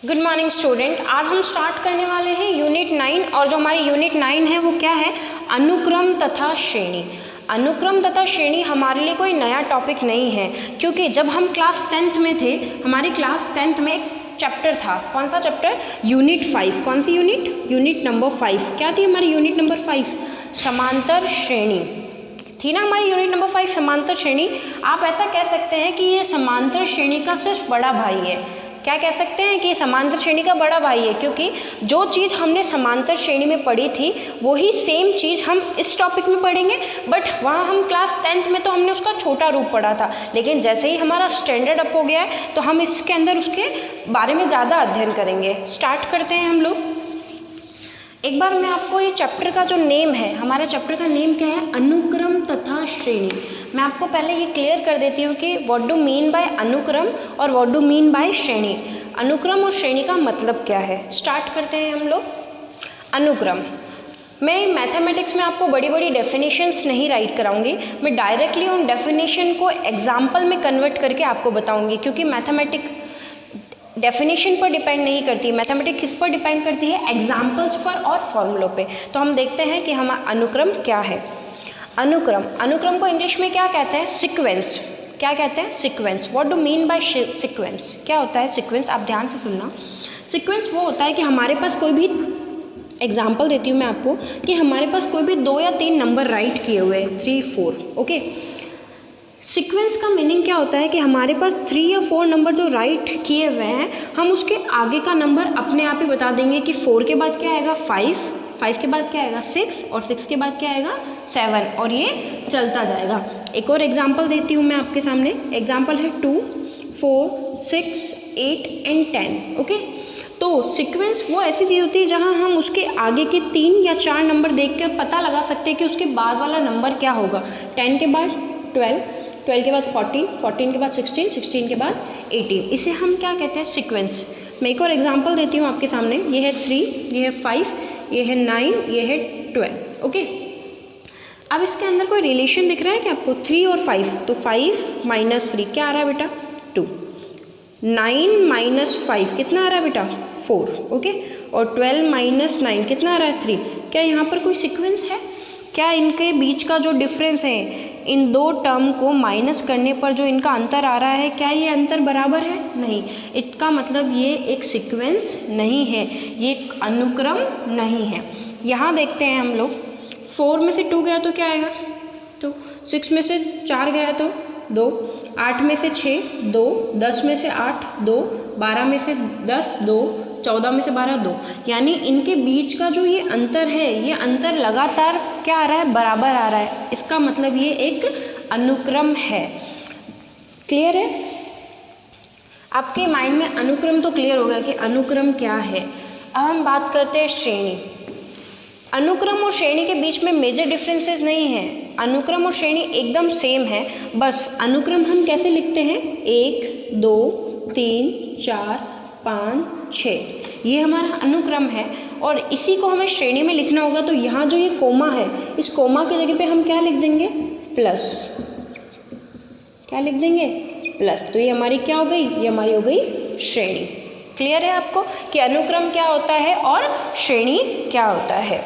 Good morning student. आज हम start करने वाले हैं यूनिट 9 और जो हमारी यूनिट 9 है वो क्या है? अनुक्रम तथा श्रेणी। अनुक्रम तथा श्रेणी हमारे लिए कोई नया टॉपिक नहीं है, क्योंकि जब हम क्लास 10th में थे, हमारी क्लास 10th में एक चैप्टर था। कौन सा चैप्टर? यूनिट 5। कौन सी यूनिट? Unit number 5। क्या थी हमारी यूनिट नंबर 5? समांतर श्रेणी थी ना हमारी यूनिट नंबर 5, समांतर श्रेणी। आप ऐसा कह सकते हैं कि ये समांतर श्रेणी का सिर्फ बड़ा भाई है। क्या कह सकते हैं कि समांतर श्रेणी का बड़ा भाई है, क्योंकि जो चीज़ हमने समांतर श्रेणी में पढ़ी थी वही सेम चीज़ हम इस टॉपिक में पढ़ेंगे, बट वहाँ हम क्लास 10th में तो हमने उसका छोटा रूप पढ़ा था, लेकिन जैसे ही हमारा स्टैंडर्ड अप हो गया है तो हम इसके अंदर उसके बारे में ज़्यादा अध्ययन करेंगे। स्टार्ट करते हैं हम लोग। एक बार मैं आपको ये चैप्टर का जो नेम है, हमारे चैप्टर का नेम क्या है? अनुक्रम तथा श्रेणी। मैं आपको पहले ये क्लियर कर देती हूँ कि व्हाट डू मीन बाय अनुक्रम और व्हाट डू मीन बाय श्रेणी। अनुक्रम और श्रेणी का मतलब क्या है? स्टार्ट करते हैं हम लोग। अनुक्रम, मैं मैथमेटिक्स में आपको बड़ी बड़ी डेफिनेशंस नहीं राइट कराऊंगी, मैं डायरेक्टली उन डेफिनेशन को एग्जाम्पल में कन्वर्ट करके आपको बताऊँगी, क्योंकि मैथमेटिक्स डेफिनेशन पर डिपेंड नहीं करती। मैथमेटिक्स किस पर डिपेंड करती है? एग्जाम्पल्स पर और फॉर्मूलों पे। तो हम देखते हैं कि हमारा अनुक्रम क्या है। अनुक्रम, अनुक्रम को इंग्लिश में क्या कहते हैं? सीक्वेंस। क्या कहते हैं? Sequence. What do mean by sequence? क्या होता है सीक्वेंस? आप ध्यान से सुनना। सीक्वेंस वो होता है कि हमारे पास कोई भी, एग्जाम्पल देती हूँ मैं आपको, कि हमारे पास कोई भी 2 या 3 नंबर राइट किए हुए हैं, 3, 4, ओके। सीक्वेंस का मीनिंग क्या होता है कि हमारे पास 3 या 4 नंबर जो राइट किए हुए हैं, हम उसके आगे का नंबर अपने आप ही बता देंगे कि 4 के बाद क्या आएगा? 5, 5 के बाद क्या आएगा? 6, और 6 के बाद क्या आएगा? 7, और ये चलता जाएगा। एक और एग्जांपल देती हूँ मैं आपके सामने। एग्जांपल है 2, 4, 6, 8 एंड 10, ओके। तो सीक्वेंस वो ऐसी चीज़ होती है जहाँ हम उसके आगे के 3 या 4 नंबर देख कर पता लगा सकते हैं कि उसके बाद वाला नंबर क्या होगा। 10 के बाद 12, 12 के बाद 14, 14 के बाद 16, 16 के बाद 18। इसे हम क्या कहते हैं? सीक्वेंस। मैं एक और एग्जांपल देती हूँ आपके सामने। ये है 3, ये है 5, ये है 9, ये है 12, ओके। अब इसके अंदर कोई रिलेशन दिख रहा है क्या आपको? 3 और 5, तो 5 माइनस 3 क्या आ रहा है बेटा? 2। 9 माइनस 5 कितना आ रहा है बेटा? 4, ओके। और 12 माइनस 9 कितना आ रहा है? 3। क्या यहाँ पर कोई सीक्वेंस है? क्या इनके बीच का जो डिफरेंस है, इन 2 टर्म को माइनस करने पर जो इनका अंतर आ रहा है, क्या ये अंतर बराबर है? नहीं। इसका मतलब ये एक सीक्वेंस नहीं है, ये एक अनुक्रम नहीं है। यहाँ देखते हैं हम लोग। 4 में से 2 गया तो क्या आएगा? 2। 6 में से 4 गया तो 2। 8 में से 6, 2। 10 में से 8, 2। 12 में से 10, 2। 14 में से 12, 2। यानी इनके बीच का जो ये अंतर है, ये अंतर लगातार क्या आ रहा है? बराबर आ रहा है। इसका मतलब ये एक अनुक्रम है। क्लियर है? आपके माइंड में अनुक्रम तो क्लियर हो गया कि अनुक्रम क्या है। अब हम बात करते हैं श्रेणी। अनुक्रम और श्रेणी के बीच में मेजर डिफरेंसेस नहीं है। अनुक्रम और श्रेणी एकदम सेम है। बस अनुक्रम हम कैसे लिखते हैं? 1, 2, 3, 4, 5, 6, ये हमारा अनुक्रम है। और इसी को हमें श्रेणी में लिखना होगा, तो यहाँ जो ये कोमा है, इस कोमा के जगह पे हम क्या लिख देंगे? प्लस। क्या लिख देंगे? प्लस। तो ये हमारी क्या हो गई? ये हमारी हो गई श्रेणी। क्लियर है आपको कि अनुक्रम क्या होता है और श्रेणी क्या होता है?